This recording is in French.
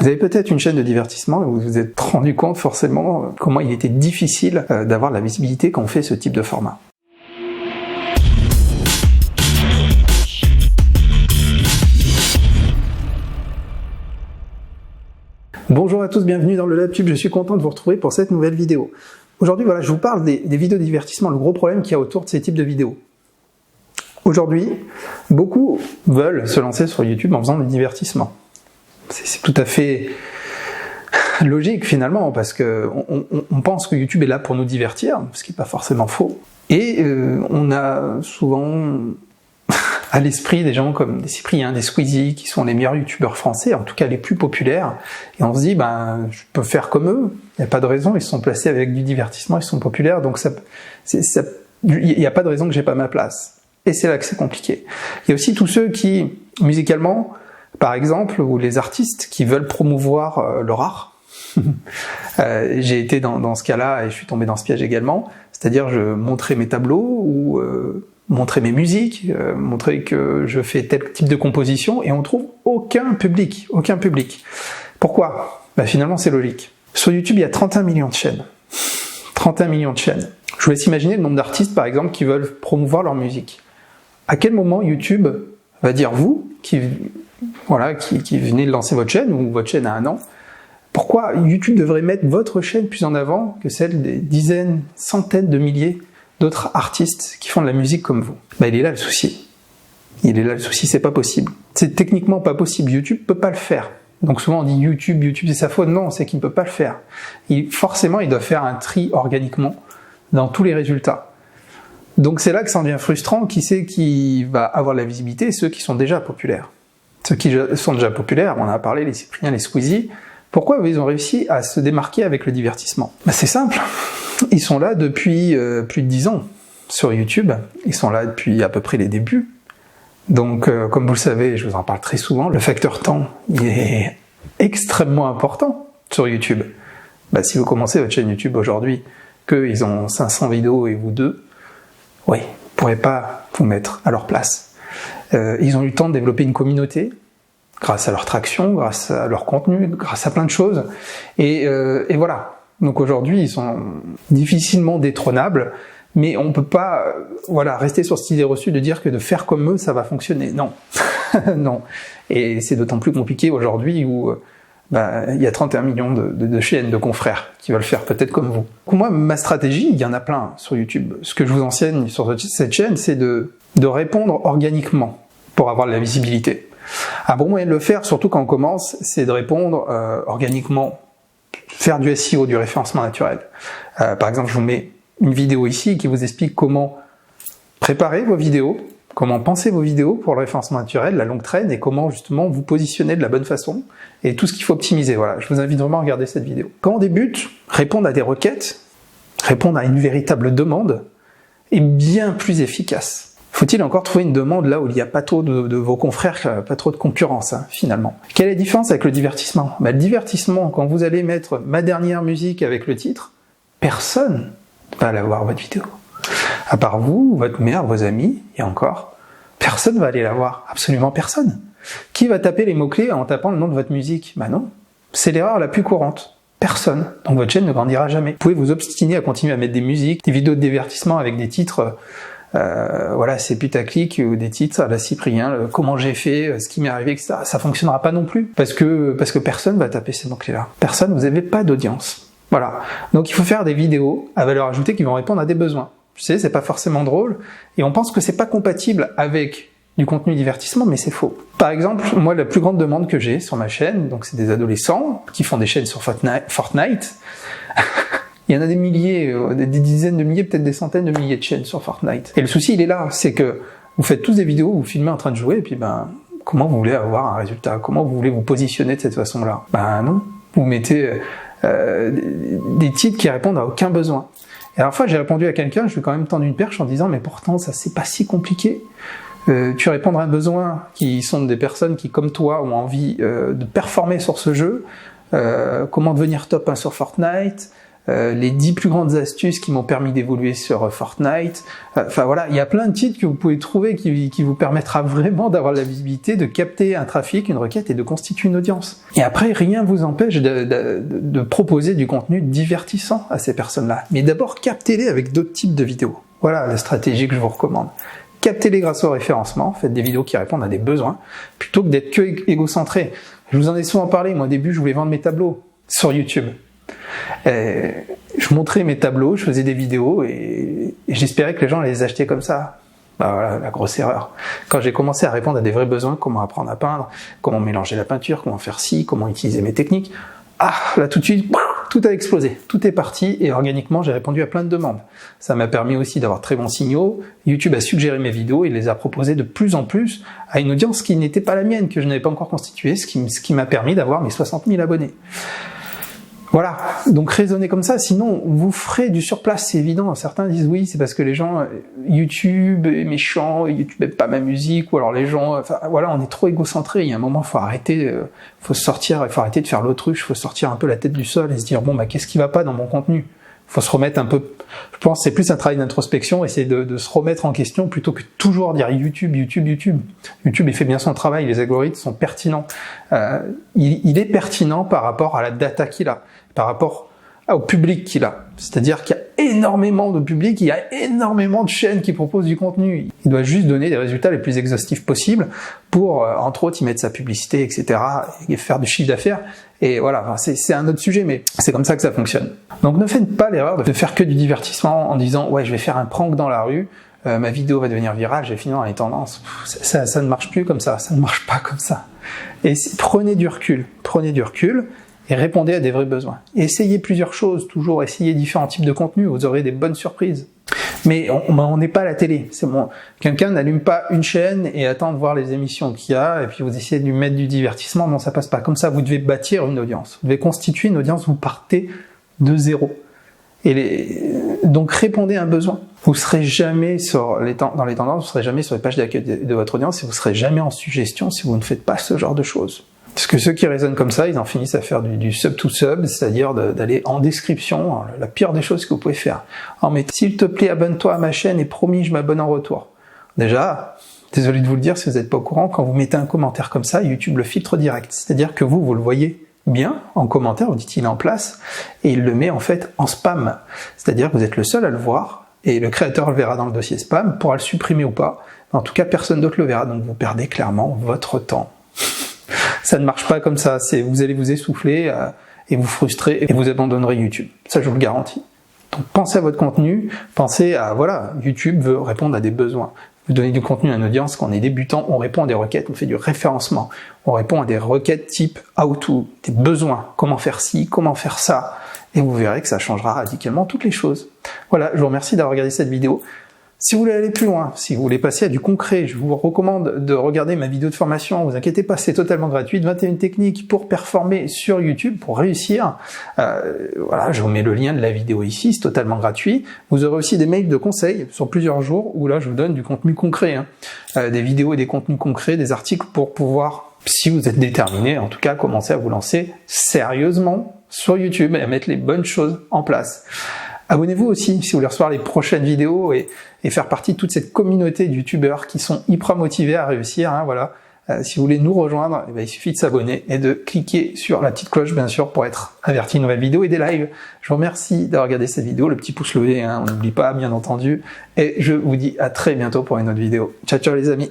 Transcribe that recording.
Vous avez peut-être une chaîne de divertissement et vous vous êtes rendu compte forcément comment il était difficile d'avoir la visibilité quand on fait ce type de format. Bonjour à tous, bienvenue dans le LabTube, je suis content de vous retrouver pour cette nouvelle vidéo. Aujourd'hui, voilà, je vous parle des vidéos de divertissement, le gros problème qu'il y a autour de ces types de vidéos. Aujourd'hui, beaucoup veulent se lancer sur YouTube en faisant du divertissement. C'est tout à fait logique finalement, parce qu'on pense que YouTube est là pour nous divertir, ce qui n'est pas forcément faux. Et on a souvent à l'esprit des gens comme des Cyprien, des Squeezie, qui sont les meilleurs youtubeurs français, en tout cas les plus populaires, et on se dit, je peux faire comme eux, il n'y a pas de raison, ils se sont placés avec du divertissement, ils sont populaires, donc il n'y a pas de raison que j'ai pas ma place. Et c'est là que c'est compliqué. Il y a aussi tous ceux qui, musicalement, par exemple, ou les artistes qui veulent promouvoir leur art. J'ai été dans ce cas-là et je suis tombé dans ce piège également, c'est-à-dire je montrais mes tableaux ou montrer mes musiques, montrer que je fais tel type de composition et on trouve aucun public. Pourquoi ? Finalement c'est logique. Sur YouTube il y a 31 millions de chaînes. 31 millions de chaînes. Je vous laisse imaginer le nombre d'artistes par exemple qui veulent promouvoir leur musique. À quel moment YouTube va dire vous, qui venez de lancer votre chaîne ou votre chaîne a un an, pourquoi YouTube devrait mettre votre chaîne plus en avant que celle des dizaines, centaines de milliers d'autres artistes qui font de la musique comme vous? Il est là le souci. C'est pas possible. C'est techniquement pas possible. YouTube peut pas le faire. Donc souvent on dit YouTube c'est sa faute. Non, c'est qu'il ne peut pas le faire. Forcément, il doit faire un tri organiquement dans tous les résultats. Donc c'est là que ça en devient frustrant. Qui c'est qui va avoir la visibilité? Ceux qui sont déjà populaires. Ceux qui sont déjà populaires, on en a parlé, les Cyprien, les Squeezie. Pourquoi ils ont réussi à se démarquer avec le divertissement? C'est simple. Ils sont là depuis plus de 10 ans sur YouTube. Ils sont là depuis à peu près les débuts. Donc, comme vous le savez, je vous en parle très souvent, le facteur temps, il est extrêmement important sur YouTube. Si vous commencez votre chaîne YouTube aujourd'hui, qu'ils ont 500 vidéos et vous deux, oui, vous ne pourrez pas vous mettre à leur place. Ils ont eu le temps de développer une communauté, grâce à leur traction, grâce à leur contenu, grâce à plein de choses. Et voilà. Donc aujourd'hui, ils sont difficilement détrônables, mais on peut pas rester sur cette idée reçue de dire que de faire comme eux, ça va fonctionner. Non. Non. Et c'est d'autant plus compliqué aujourd'hui où il y a 31 millions de chaînes, de confrères qui veulent faire peut-être comme vous. Pour moi, ma stratégie, il y en a plein sur YouTube. Ce que je vous enseigne sur cette chaîne, c'est de répondre organiquement pour avoir de la visibilité. Un bon moyen de le faire, surtout quand on commence, c'est de répondre organiquement, faire du SEO, du référencement naturel. Par exemple, je vous mets une vidéo ici qui vous explique comment préparer vos vidéos, comment penser vos vidéos pour le référencement naturel, la longue traîne, et comment justement vous positionner de la bonne façon, et tout ce qu'il faut optimiser. Voilà, je vous invite vraiment à regarder cette vidéo. Quand on débute, répondre à des requêtes, répondre à une véritable demande, est bien plus efficace. Faut-il encore trouver une demande là où il n'y a pas trop de vos confrères, pas trop de concurrence, finalement. Quelle est la différence avec le divertissement? Le divertissement, quand vous allez mettre ma dernière musique avec le titre, personne ne va aller voir votre vidéo. À part vous, votre mère, vos amis, et encore, personne ne va aller la voir. Absolument personne. Qui va taper les mots-clés en tapant le nom de votre musique? Non. C'est l'erreur la plus courante. Personne. Donc votre chaîne ne grandira jamais. Vous pouvez vous obstiner à continuer à mettre des musiques, des vidéos de divertissement avec des titres... c'est putaclic, ou des titres à la Cyprien, comment j'ai fait, ce qui m'est arrivé, etc. Ça fonctionnera pas non plus, parce que personne va taper ces mots-clés-là. Personne, vous n'avez pas d'audience. Voilà. Donc il faut faire des vidéos à valeur ajoutée qui vont répondre à des besoins. Je sais, c'est pas forcément drôle, et on pense que c'est pas compatible avec du contenu divertissement, mais c'est faux. Par exemple, moi, la plus grande demande que j'ai sur ma chaîne, donc c'est des adolescents qui font des chaînes sur Fortnite. Il y en a des milliers, des dizaines de milliers, peut-être des centaines de milliers de chaînes sur Fortnite. Et le souci, il est là, c'est que vous faites tous des vidéos, vous filmez en train de jouer, et puis comment vous voulez avoir un résultat? Comment vous voulez vous positionner de cette façon-là? Non. Vous mettez des titres qui répondent à aucun besoin. Et à la fois, j'ai répondu à quelqu'un, je lui ai quand même tendu une perche en disant, mais pourtant, ça c'est pas si compliqué. Tu réponds à un besoin qui sont des personnes qui, comme toi, ont envie de performer sur ce jeu. Comment devenir top 1 sur Fortnite? les 10 plus grandes astuces qui m'ont permis d'évoluer sur Fortnite. Enfin voilà, il y a plein de titres que vous pouvez trouver qui vous permettra vraiment d'avoir la visibilité, de capter un trafic, une requête et de constituer une audience. Et après, rien vous empêche de proposer du contenu divertissant à ces personnes-là. Mais d'abord, captez-les avec d'autres types de vidéos. Voilà la stratégie que je vous recommande. Captez-les grâce au référencement, faites des vidéos qui répondent à des besoins, plutôt que d'être que égocentré. Je vous en ai souvent parlé, moi au début je voulais vendre mes tableaux sur YouTube. Je montrais mes tableaux, je faisais des vidéos et j'espérais que les gens les achetaient comme ça. Bah voilà, la grosse erreur. Quand j'ai commencé à répondre à des vrais besoins, comment apprendre à peindre, comment mélanger la peinture, comment faire ci, comment utiliser mes techniques, là tout de suite, tout a explosé, tout est parti et organiquement j'ai répondu à plein de demandes. Ça m'a permis aussi d'avoir très bons signaux. YouTube a suggéré mes vidéos et les a proposées de plus en plus à une audience qui n'était pas la mienne, que je n'avais pas encore constituée, ce qui m'a permis d'avoir mes 60 000 abonnés. Voilà, donc raisonnez comme ça, sinon vous ferez du surplace, c'est évident. Certains disent oui, c'est parce que les gens, YouTube est méchant, YouTube n'aime pas ma musique, ou alors les gens, enfin voilà, on est trop égocentré. Il y a un moment, faut arrêter, faut arrêter de faire l'autruche, faut sortir un peu la tête du sol et se dire bon bah qu'est-ce qui va pas dans mon contenu. Faut se remettre un peu, je pense c'est plus un travail d'introspection, essayer de se remettre en question plutôt que toujours dire YouTube. YouTube il fait bien son travail, les algorithmes sont pertinents. Il est pertinent par rapport à la data qu'il a, par rapport au public qu'il a. C'est-à-dire qu'il y a énormément de public, il y a énormément de chaînes qui proposent du contenu. Il doit juste donner des résultats les plus exhaustifs possibles pour, entre autres, y mettre sa publicité, etc., et faire du chiffre d'affaires. Et voilà, c'est un autre sujet, mais c'est comme ça que ça fonctionne. Donc ne faites pas l'erreur de faire que du divertissement en disant « ouais, je vais faire un prank dans la rue, ma vidéo va devenir virale, je vais finir dans les tendances. » Ça ne marche plus comme ça ne marche pas comme ça. Et prenez du recul et répondez à des vrais besoins. Essayez plusieurs choses, toujours essayez différents types de contenus, vous aurez des bonnes surprises. Mais on n'est pas à la télé. C'est bon. Quelqu'un n'allume pas une chaîne et attend de voir les émissions qu'il y a, et puis vous essayez de lui mettre du divertissement. Non, ça passe pas comme ça. Vous devez bâtir une audience. Vous devez constituer une audience, vous partez de zéro. Donc répondez à un besoin. Vous serez jamais dans les tendances, vous serez jamais sur les pages d'accueil de votre audience, et vous serez jamais en suggestion si vous ne faites pas ce genre de choses. Parce que ceux qui raisonnent comme ça, ils en finissent à faire du sub to sub, c'est-à-dire d'aller en description, la pire des choses que vous pouvez faire. Oh mais s'il te plaît, abonne-toi à ma chaîne et promis, je m'abonne en retour. Déjà, désolé de vous le dire si vous n'êtes pas au courant, quand vous mettez un commentaire comme ça, YouTube le filtre direct. C'est-à-dire que vous le voyez bien en commentaire, vous dites il est en place, et il le met en fait en spam. C'est-à-dire que vous êtes le seul à le voir, et le créateur le verra dans le dossier spam, pourra le supprimer ou pas. En tout cas, personne d'autre le verra, donc vous perdez clairement votre temps. Ça ne marche pas comme ça, vous allez vous essouffler et vous frustrer et vous abandonnerez YouTube. Ça, je vous le garantis. Donc pensez à votre contenu, pensez à, voilà, YouTube veut répondre à des besoins. Vous donnez du contenu à une audience, quand on est débutant, on répond à des requêtes, on fait du référencement. On répond à des requêtes type how to, des besoins, comment faire ci, comment faire ça. Et vous verrez que ça changera radicalement toutes les choses. Voilà, je vous remercie d'avoir regardé cette vidéo. Si vous voulez aller plus loin, si vous voulez passer à du concret, je vous recommande de regarder ma vidéo de formation. Vous inquiétez pas, c'est totalement gratuit. 21 techniques pour performer sur YouTube, pour réussir. Voilà, je vous mets le lien de la vidéo ici, c'est totalement gratuit. Vous aurez aussi des mails de conseils sur plusieurs jours où là, je vous donne du contenu concret, des vidéos et des contenus concrets, des articles pour pouvoir, si vous êtes déterminé, en tout cas, commencer à vous lancer sérieusement sur YouTube et à mettre les bonnes choses en place. Abonnez-vous aussi si vous voulez recevoir les prochaines vidéos et faire partie de toute cette communauté de youtubeurs qui sont hyper motivés à réussir. Voilà. Si vous voulez nous rejoindre, il suffit de s'abonner et de cliquer sur la petite cloche, bien sûr, pour être averti de nouvelles vidéos et des lives. Je vous remercie d'avoir regardé cette vidéo, le petit pouce levé, on n'oublie pas, bien entendu. Et je vous dis à très bientôt pour une autre vidéo. Ciao, ciao les amis.